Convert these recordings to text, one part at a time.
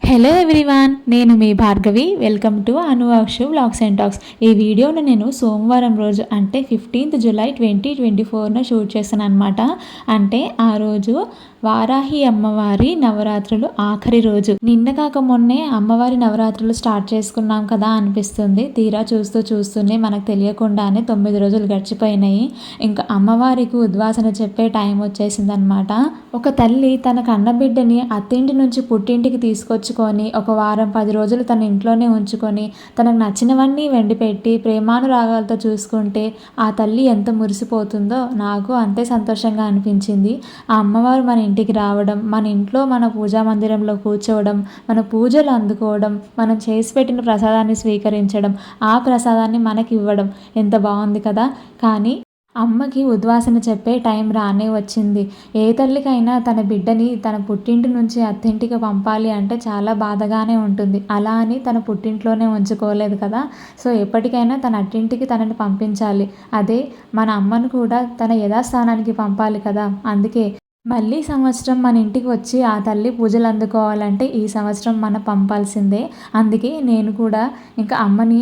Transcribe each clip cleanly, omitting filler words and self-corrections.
Hello everyone, నేను మీ Bhargavi. Welcome to Anuvakshu vlogs and talks. ఈ వీడియోలో నేను సోమవారం రోజు అంటే 15th జూలై 2024 షూట్ చేశాను అనమాట. అంటే ఆ రోజు వారాహి అమ్మవారి నవరాత్రులు ఆఖరి రోజు. నిన్న కాక మొన్నే అమ్మవారి నవరాత్రులు స్టార్ట్ చేసుకున్నాం కదా అనిపిస్తుంది. తీరా చూస్తూనే మనకు తెలియకుండానే 9 రోజులు గడిచిపోయినాయి. ఇంకా అమ్మవారికి ఉద్వాసన చెప్పే టైం వచ్చేసింది అనమాట. ఒక తల్లి తన కన్నబిడ్డని అత్తింటి నుంచి పుట్టింటికి తీసుకొచ్చుకొని ఒక వారం 10 రోజులు తన ఇంట్లోనే ఉంచుకొని తనకు నచ్చినవన్నీ వండి పెట్టి ప్రేమానురాగాలతో చూసుకుంటే ఆ తల్లి ఎంత మురిసిపోతుందో నాకు అంతే సంతోషంగా అనిపించింది. ఆ అమ్మవారు మన ఇంటికి రావడం, మన ఇంట్లో మన పూజా మందిరంలో కూర్చోవడం, మన పూజలు అందుకోవడం, మనం చేసి పెట్టిన ప్రసాదాన్ని స్వీకరించడం, ఆ ప్రసాదాన్ని మనకి ఇవ్వడం ఎంత బాగుంది కదా. కానీ అమ్మకి ఉద్వాసన చెప్పే టైం రానే వచ్చింది. ఏ తల్లికైనా తన బిడ్డని తన పుట్టింటి నుంచి అత్తింటికి పంపాలి అంటే చాలా బాధగానే ఉంటుంది. అలా అని తన పుట్టింట్లోనే ఉంచుకోలేదు కదా. సో ఎప్పటికైనా తన అత్తింటికి తనని పంపించాలి. అదే మన అమ్మను కూడా తన యథాస్థానానికి పంపాలి కదా. అందుకే మళ్ళీ సంవత్సరం మన ఇంటికి వచ్చి ఆ తల్లి పూజలు అందుకోవాలంటే ఈ సంవత్సరం మనం పంపాల్సిందే. అందుకే నేను కూడా ఇంకా అమ్మని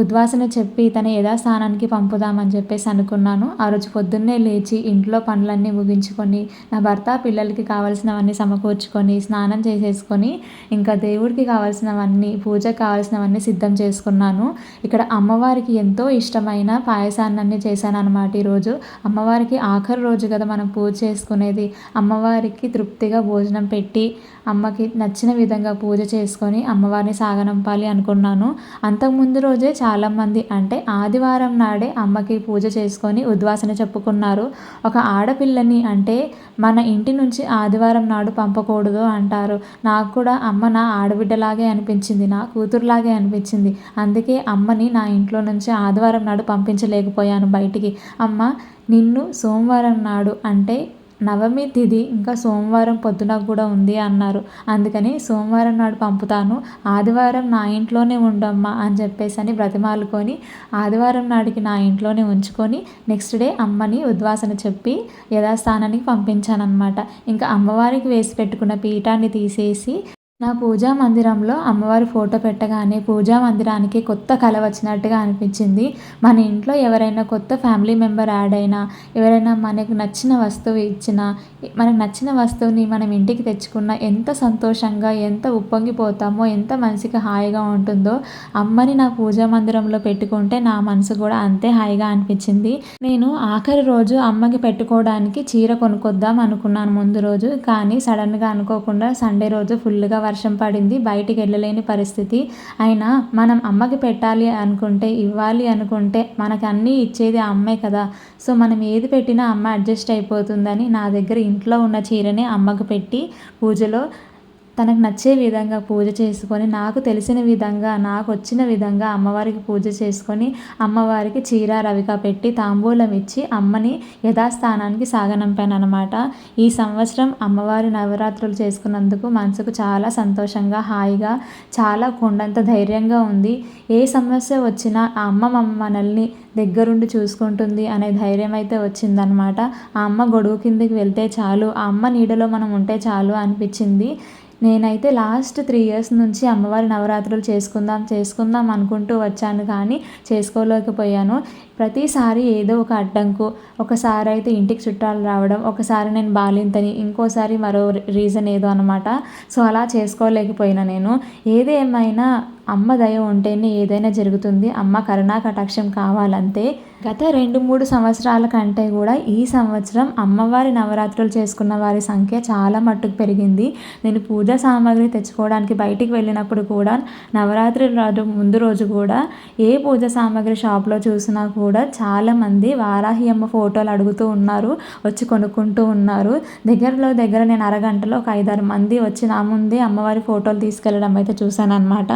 ఉద్వాసన చెప్పి తన యథాస్థానానికి పంపుదామని చెప్పేసి అనుకున్నాను. ఆ రోజు పొద్దున్నే లేచి ఇంట్లో పనులన్నీ ముగించుకొని నా భర్త పిల్లలకి కావాల్సినవన్నీ సమకూర్చుకొని స్నానం చేసేసుకొని ఇంకా దేవుడికి కావాల్సినవన్నీ పూజకు కావాల్సినవన్నీ సిద్ధం చేసుకున్నాను. ఇక్కడ అమ్మవారికి ఎంతో ఇష్టమైన పాయసాన్ని చేశాను అనమాట. ఈరోజు అమ్మవారికి ఆఖరి రోజు కదా మనం పూజ చేసుకునేది. అమ్మవారికి తృప్తిగా భోజనం పెట్టి అమ్మకి నచ్చిన విధంగా పూజ చేసుకొని అమ్మవారిని సాగనంపాలి అనుకున్నాను. అంతకుముందు రోజే చాలామంది అంటే ఆదివారం నాడే అమ్మకి పూజ చేసుకొని ఉద్వాసన చెప్పుకున్నారు. ఒక ఆడపిల్లని అంటే మన ఇంటి నుంచి ఆదివారం నాడు పంపకూడదు అంటారు. నాకు కూడా అమ్మ నా ఆడబిడ్డలాగే అనిపించింది, నా కూతురులాగే అనిపించింది. అందుకే అమ్మని నా ఇంట్లో నుంచి ఆదివారం నాడు పంపించలేకపోయాను బయటికి. అమ్మ నిన్ను సోమవారం నాడు అంటే నవమి తిథి ఇంకా సోమవారం పొద్దున కూడా ఉంది అన్నారు. అందుకని సోమవారం నాడు పంపుతాను, ఆదివారం నా ఇంట్లోనే ఉండమ్మా అని చెప్పేసి అని బ్రతిమాలుకొని ఆదివారం నాడికి నా ఇంట్లోనే ఉంచుకొని నెక్స్ట్ డే అమ్మని ఉద్వాసన చెప్పి యథాస్థానానికి పంపించాను అనమాట. ఇంకా అమ్మవారికి వేసి పెట్టుకున్న పీఠాన్ని తీసేసి నా పూజా మందిరంలో అమ్మవారి ఫోటో పెట్టగానే పూజా మందిరానికి కొత్త కళ వచ్చినట్టుగా అనిపించింది. మన ఇంట్లో ఎవరైనా కొత్త ఫ్యామిలీ మెంబర్ యాడ్ అయినా, ఎవరైనా మనకు నచ్చిన వస్తువు ఇచ్చినా, మనకు నచ్చిన వస్తువుని మనం ఇంటికి తెచ్చుకున్న ఎంత సంతోషంగా ఎంత ఉప్పొంగిపోతామో, ఎంత మనసుకి హాయిగా ఉంటుందో అమ్మని నా పూజా మందిరంలో పెట్టుకుంటే నా మనసు కూడా అంతే హాయిగా అనిపించింది. నేను ఆఖరి రోజు అమ్మకి పెట్టుకోవడానికి చీర కొనుక్కొద్దాం అనుకున్నాను ముందు రోజు. కానీ సడన్గా అనుకోకుండా సండే రోజు ఫుల్గా వర్షం పడింది, బయటికి వెళ్ళలేని పరిస్థితి. అయినా మనం అమ్మకి పెట్టాలి అనుకుంటే, ఇవ్వాలి అనుకుంటే మనకు అన్నీ ఇచ్చేది అమ్మే కదా. సో మనం ఏది పెట్టినా అమ్మ అడ్జస్ట్ అయిపోతుందని నా దగ్గర ఇంట్లో ఉన్న చీరనే అమ్మకు పెట్టి పూజలో తనకు నచ్చే విధంగా పూజ చేసుకొని నాకు తెలిసిన విధంగా నాకు వచ్చిన విధంగా అమ్మవారికి పూజ చేసుకొని అమ్మవారికి చీర రవిక పెట్టి తాంబూలం ఇచ్చి అమ్మని యథాస్థానానికి సాగనంపాను అనమాట. ఈ సంవత్సరం అమ్మవారి నవరాత్రులు చేసుకున్నందుకు మనసుకు చాలా సంతోషంగా హాయిగా చాలా కొండంత ధైర్యంగా ఉంది. ఏ సమస్య వచ్చినా ఆ అమ్మ మనల్ని దగ్గరుండి చూసుకుంటుంది అనే ధైర్యం అయితే వచ్చిందనమాట. ఆ అమ్మ గొడుగు కిందకి వెళ్తే చాలు, ఆ అమ్మ నీడలో మనం ఉంటే చాలు అనిపించింది. నేనైతే లాస్ట్ 3 years నుంచి అమ్మవారి నవరాత్రులు చేసుకుందాం అనుకుంటూ వచ్చాను, కానీ చేసుకోలేకపోయాను. ప్రతిసారి ఏదో ఒక అడ్డంకు, ఒకసారి అయితే ఇంటికి చుట్టాలు రావడం, ఒకసారి నేను బాలింతని, ఇంకోసారి మరో రీజన్ ఏదో అనమాట. సో అలా చేసుకోలేకపోయినా నేను. ఏది ఏమైనా అమ్మ దయ ఉంటేనే ఏదైనా జరుగుతుంది. అమ్మ కరుణా కటాక్షం కావాలంతే. గత 2-3 సంవత్సరాల కంటే కూడా ఈ సంవత్సరం అమ్మవారి నవరాత్రులు చేసుకున్న వారి సంఖ్య చాలా మట్టుకు పెరిగింది. నేను పూజా సామాగ్రి తెచ్చుకోవడానికి బయటికి వెళ్ళినప్పుడు కూడా నవరాత్రి ముందు రోజు కూడా ఏ పూజా సామాగ్రి షాప్లో చూసినా కూడా చాలామంది వారాహి అమ్మ ఫోటోలు అడుగుతూ ఉన్నారు, వచ్చి కొనుక్కుంటూ ఉన్నారు. దగ్గర నేను అరగంటలో ఒక 5-6 మంది వచ్చి నా ముందే అమ్మవారి ఫోటోలు తీసుకెళ్ళడం అయితే చూశాను అనమాట.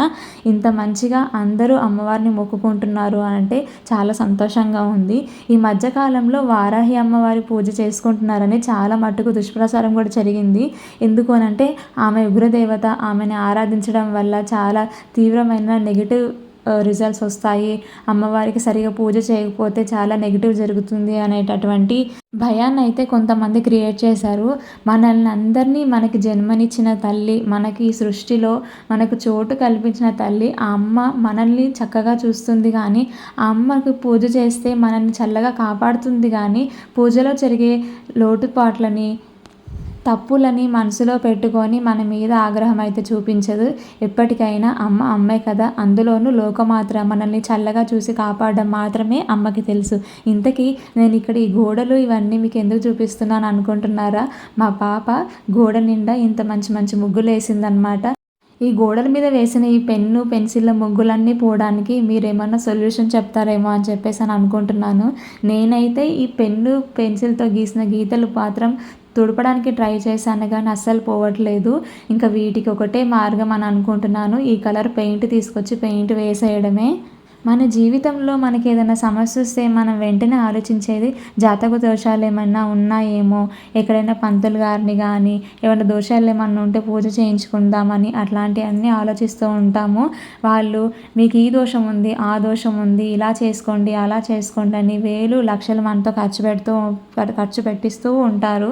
ఇంత మంచిగా అందరూ అమ్మవారిని మొక్కుకుంటున్నారు అంటే చాలా సంతోషంగా ఉంది. ఈ మధ్యకాలంలో వారాహి అమ్మవారి పూజ చేసుకుంటున్నారని చాలా మట్టుకు దుష్ప్రచారం కూడా జరిగింది. ఎందుకు అనంటే ఆమె ఉగ్రదేవత, ఆమెని ఆరాధించడం వల్ల చాలా తీవ్రమైన నెగిటివ్ రిజల్ట్స్ వస్తాయి, అమ్మవారికి సరిగా పూజ చేయకపోతే చాలా నెగిటివ్ జరుగుతుంది అనేటటువంటి భయాన్ని అయితే కొంతమంది క్రియేట్ చేశారు. మనల్ని అందరినీ మనకి జన్మనిచ్చిన తల్లి, మనకి సృష్టిలో మనకు చోటు కల్పించిన తల్లి ఆ అమ్మ మనల్ని చక్కగా చూస్తుంది కానీ, ఆ అమ్మకు పూజ చేస్తే మనల్ని చల్లగా కాపాడుతుంది కానీ, పూజలో జరిగే లోటుపాట్లని తప్పులని మనసులో పెట్టుకొని మన మీద ఆగ్రహం అయితే చూపించదు. ఎప్పటికైనా అమ్మ అమ్మే కదా, అందులోనూ లోకమాత్ర మనల్ని చల్లగా చూసి కాపాడడం మాత్రమే అమ్మకి తెలుసు. ఇంతకీ నేను ఇక్కడ ఈ గోడలు ఇవన్నీ మీకు ఎందుకు చూపిస్తున్నాను అనుకుంటున్నారా? మా పాప గోడ నిండా ఇంత మంచి మంచి ముగ్గులు వేసిందనమాట. ఈ గోడల మీద వేసిన ఈ పెన్ను పెన్సిళ్ళ ముగ్గులన్నీ పోవడానికి మీరేమన్నా సొల్యూషన్ చెప్తారేమో అని చెప్పేసి అనుకుంటున్నాను. నేనైతే ఈ పెన్ను పెన్సిల్తో గీసిన గీతలు మాత్రం తుడపడానికి ట్రై చేశాను కానీ అస్సలు పోవట్లేదు. ఇంకా వీటికి ఒకటే మార్గం అని అనుకుంటున్నాను, ఈ కలర్ పెయింట్ తీసుకొచ్చి పెయింట్ వేసేయడమే. మన జీవితంలో మనకి ఏదైనా సమస్య వస్తే మనం వెంటనే ఆలోచించేది జాతక దోషాలు ఏమన్నా ఉన్నాయేమో, ఎక్కడైనా పంతులు గారిని కానీ ఏమైనా దోషాలు ఏమన్నా ఉంటే పూజ చేయించుకుందామని అట్లాంటివన్నీ ఆలోచిస్తూ ఉంటాము. వాళ్ళు మీకు ఈ దోషం ఉంది, ఆ దోషం ఉంది, ఇలా చేసుకోండి అలా చేసుకోండి అని వేలు లక్షలు మనతో ఖర్చు పెట్టిస్తూ ఉంటారు.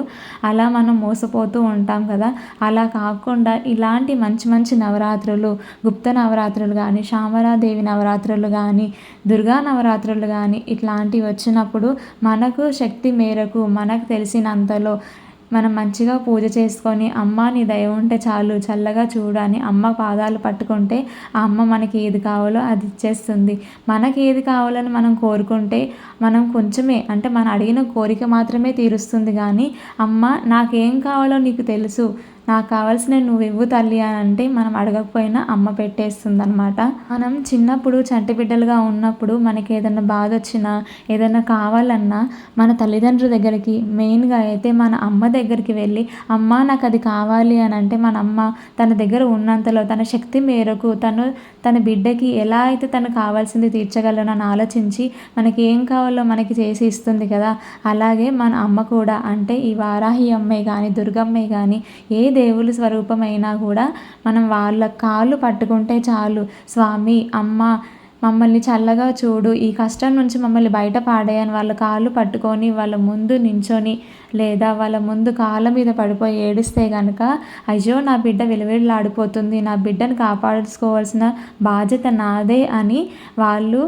అలా మనం మోసపోతూ ఉంటాం కదా. అలా కాకుండా ఇలాంటి మంచి మంచి నవరాత్రులు, గుప్త నవరాత్రులు కానీ, శ్యామలాదేవి నవరాత్రులు కానీ, దుర్గా నవరాత్రులు కానీ ఇట్లాంటివి వచ్చినప్పుడు మనకు శక్తి మేరకు మనకు తెలిసినంతలో మనం మంచిగా పూజ చేసుకొని అమ్మ నీ దయ ఉంటే చాలు చల్లగా చూడని అమ్మ పాదాలు పట్టుకుంటే ఆ అమ్మ మనకి ఏది కావాలో అది ఇచ్చేస్తుంది. మనకి ఏది కావాలని మనం కోరుకుంటే మనం కొంచెమే అంటే మనం అడిగిన కోరిక మాత్రమే తీరుస్తుంది కానీ అమ్మ నాకేం కావాలో నీకు తెలుసు, నాకు కావాల్సిన నువ్వు ఇవ్వు తల్లి అని అంటే మనం అడగకపోయినా అమ్మ పెట్టేస్తుంది అనమాట. మనం చిన్నప్పుడు చంటి బిడ్డలుగా ఉన్నప్పుడు మనకి ఏదైనా బాధ వచ్చినా ఏదైనా కావాలన్నా మన తల్లిదండ్రుల దగ్గరికి మెయిన్గా అయితే మన అమ్మ దగ్గరికి వెళ్ళి అమ్మ నాకు అది కావాలి అని అంటే మన అమ్మ తన దగ్గర ఉన్నంతలో తన శక్తి మేరకు తన బిడ్డకి ఎలా అయితే తనకు కావాల్సింది తీర్చగలను అని ఆలోచించి మనకి ఏం కావాలో మనకి చేసి ఇస్తుంది కదా. అలాగే మన అమ్మ కూడా అంటే ఈ వారాహి అమ్మే కానీ దుర్గమ్మే కానీ ఏ దేవుల స్వరూపమైనా కూడా మనం వాళ్ళ కాళ్ళు పట్టుకుంటే చాలు, స్వామి అమ్మ మమ్మల్ని చల్లగా చూడు, ఈ కష్టం నుంచి మమ్మల్ని బయట పాడేయని వాళ్ళ కాళ్ళు పట్టుకొని వాళ్ళ ముందు నించొని లేదా వాళ్ళ ముందు కాళ్ళ మీద పడిపోయి ఏడిస్తే కనుక అయ్యో నా బిడ్డ విలవిల్లాడిపోతుంది, నా బిడ్డను కాపాడుకోవాల్సిన బాధ్యత నాదే అని వాళ్ళు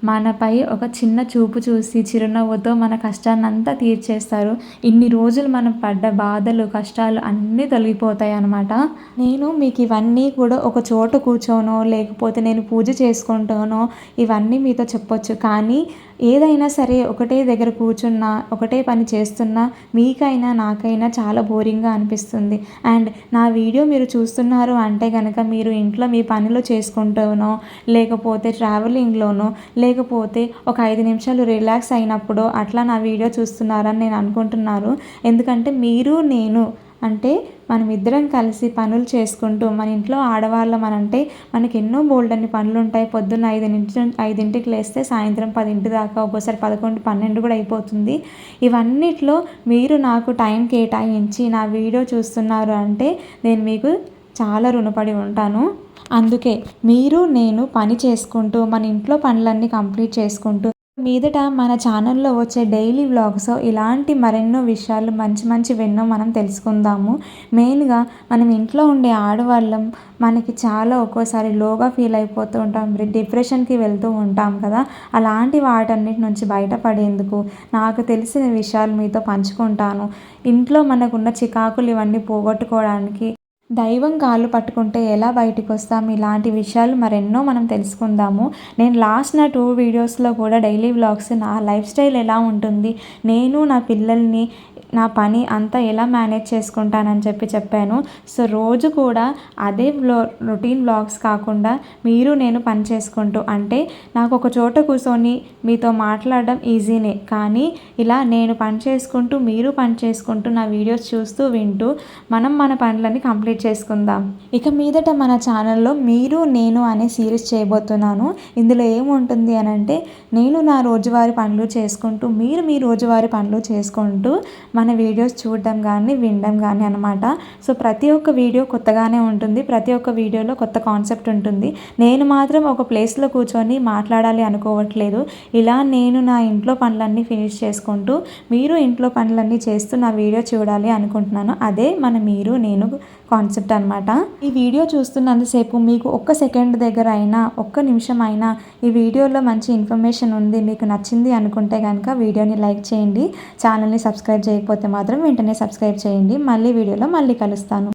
మనపై ఒక చిన్న చూపు చూసి చిరునవ్వుతో మన కష్టాన్ని అంతా తీర్చేస్తారు. ఇన్ని రోజులు మనం పడ్డ బాధలు కష్టాలు అన్నీ తొలగిపోతాయి అన్నమాట. నేను మీకు ఇవన్నీ కూడా ఒక చోట కూర్చోనో లేకపోతే నేను పూజ చేసుకుంటానో ఇవన్నీ మీతో చెప్పొచ్చు, కానీ ఏదైనా సరే ఒకటే దగ్గర కూర్చున్నా ఒకటే పని చేస్తున్నా మీకైనా నాకైనా చాలా బోరింగ్గా అనిపిస్తుంది. అండ్ నా వీడియో మీరు చూస్తున్నారు అంటే కనుక మీరు ఇంట్లో మీ పనిలో చేసుకుంటానో లేకపోతే ట్రావెలింగ్లోనో లేకపోతే ఒక 5 నిమిషాలు రిలాక్స్ అయినప్పుడు అట్లా నా వీడియో చూస్తున్నారని నేను అనుకుంటున్నారు. ఎందుకంటే మీరు నేను అంటే మనమిద్దరం కలిసి పనులు చేసుకుంటూ మన ఇంట్లో ఆడవాళ్ళం అనంటే మనకి ఎన్నో బోల్డన్ని పనులు ఉంటాయి. పొద్దున్న 5ంటికి లేస్తే సాయంత్రం 10 దాకా, ఒక్కోసారి 11, 12 కూడా అయిపోతుంది. ఇవన్నిట్లో మీరు నాకు టైం కేటాయించి నా వీడియో చూస్తున్నారు అంటే నేను మీకు చాలా రుణపడి ఉంటాను. అందుకే మీరు నేను పని చేసుకుంటూ మన ఇంట్లో పనులన్నీ కంప్లీట్ చేసుకుంటూ మీదట మన ఛానల్లో వచ్చే డైలీ వ్లాగ్స్ ఇలాంటి మరెన్నో విషయాలు మంచి మంచివెన్నో మనం తెలుసుకుందాము. మెయిన్గా మనం ఇంట్లో ఉండే ఆడవాళ్ళం మనకి చాలా ఒక్కోసారి లోగా ఫీల్ అయిపోతూ ఉంటాం, డిప్రెషన్కి వెళ్తూ ఉంటాం కదా. అలాంటి వాటన్నిటి నుంచి బయటపడేందుకు నాకు తెలిసిన విషయాలు మీతో పంచుకుంటాను. ఇంట్లో మనకున్న చికాకులు ఇవన్నీ పోగొట్టుకోవడానికి దైవం కాళ్ళు పట్టుకుంటే ఎలా బయటకు వస్తాం, ఇలాంటి విషయాలు మరెన్నో మనం తెలుసుకుందాము. నేను లాస్ట్ నా 2 వీడియోస్లో కూడా డైలీ వ్లాగ్స్ నా లైఫ్ స్టైల్ ఎలా ఉంటుంది, నేను నా పిల్లల్ని నా పని అంతా ఎలా మేనేజ్ చేసుకుంటానని చెప్పాను. సో రోజు కూడా అదే రొటీన్ వ్లాగ్స్ కాకుండా మీరు నేను పని చేసుకుంటూ అంటే నాకు ఒక చోట కూర్చొని మీతో మాట్లాడడం ఈజీనే, కానీ ఇలా నేను పని చేసుకుంటూ మీరు పని చేసుకుంటూ నా వీడియోస్ చూస్తూ వింటూ మనం మన పనులని కంప్లీట్ చేసుకుందాం. ఇక మీదట మన ఛానల్లో మీరు నేను అనే సిరీస్ చేయబోతున్నాను. ఇందులో ఏముంటుంది అని అంటే నేను నా రోజువారీ పనులు చేసుకుంటూ మీరు మీ రోజువారీ పనులు చేసుకుంటూ మన వీడియోస్ చూడడం కానీ వినడం కానీ అనమాట. సో ప్రతి ఒక్క వీడియో కొత్తగానే ఉంటుంది, ప్రతి ఒక్క వీడియోలో కొత్త కాన్సెప్ట్ ఉంటుంది. నేను మాత్రం ఒక ప్లేస్లో కూర్చొని మాట్లాడాలి అనుకోవట్లేదు. ఇలా నేను నా ఇంట్లో పనులన్నీ ఫినిష్ చేసుకుంటూ మీరు ఇంట్లో పనులన్నీ చేస్తూ నా వీడియో చూడాలి అనుకుంటున్నాను. అదే మన మీరు నేను కాన్సెప్ట్ అనమాట. ఈ వీడియో చూస్తున్నంతసేపు మీకు ఒక్క సెకండ్ దగ్గర అయినా, ఒక్క నిమిషం అయినా ఈ వీడియోలో మంచి ఇన్ఫర్మేషన్ ఉంది, మీకు నచ్చింది అనుకుంటే కనుక వీడియోని లైక్ చేయండి. ఛానల్ని సబ్స్క్రైబ్ చేయకపోతే మాత్రం వెంటనే సబ్స్క్రైబ్ చేయండి. మళ్ళీ వీడియోలో మళ్ళీ కలుస్తాను.